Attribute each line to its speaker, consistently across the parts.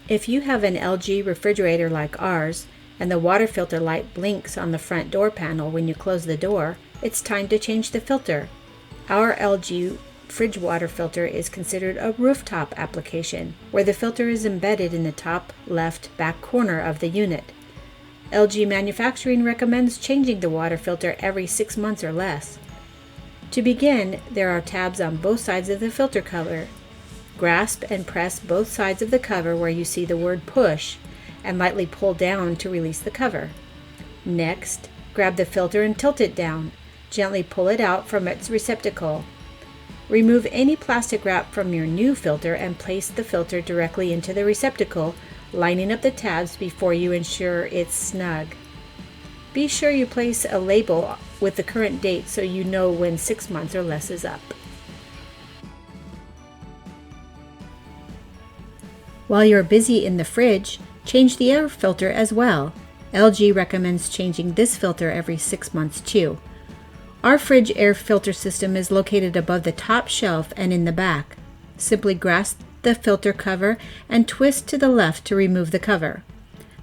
Speaker 1: If you have an LG refrigerator like ours, and the water filter light blinks on the front door panel when you close the door, it's time to change the filter. Our LG fridge water filter is considered a rooftop application, where the filter is embedded in the top left back corner of the unit. LG Manufacturing recommends changing the water filter every 6 months or less. To begin, there are tabs on both sides of the filter cover. Grasp and press both sides of the cover where you see the word push, and lightly pull down to release the cover. Next, grab the filter and tilt it down. Gently pull it out from its receptacle. Remove any plastic wrap from your new filter and place the filter directly into the receptacle, lining up the tabs before you ensure it's snug. Be sure you place a label with the current date so you know when 6 months or less is up. While you're busy in the fridge, change the air filter as well. LG recommends changing this filter every 6 months too. Our fridge air filter system is located above the top shelf and in the back. Simply grasp the filter cover and twist to the left to remove the cover.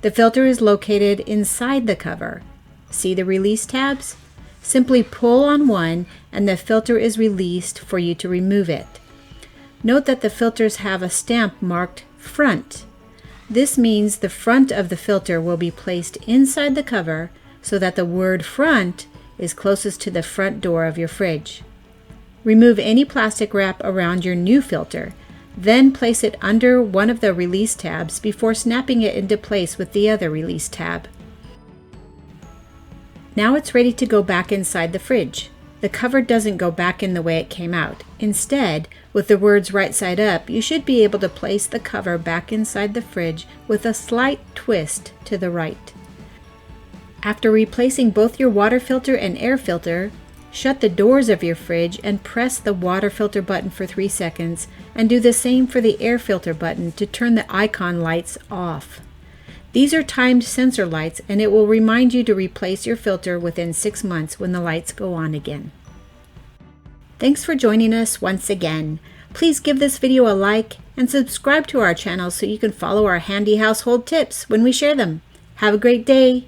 Speaker 1: The filter is located inside the cover. See the release tabs? Simply pull on one and the filter is released for you to remove it. Note that the filters have a stamp marked front. This means the front of the filter will be placed inside the cover so that the word front is closest to the front door of your fridge. Remove any plastic wrap around your new filter, then place it under one of the release tabs before snapping it into place with the other release tab. Now it's ready to go back inside the fridge. The cover doesn't go back in the way it came out. Instead, with the words right side up, you should be able to place the cover back inside the fridge with a slight twist to the right. After replacing both your water filter and air filter, shut the doors of your fridge and press the water filter button for 3 seconds, and do the same for the air filter button to turn the icon lights off. These are timed sensor lights, and it will remind you to replace your filter within 6 months when the lights go on again. Thanks for joining us once again. Please give this video a like and subscribe to our channel so you can follow our handy household tips when we share them. Have a great day!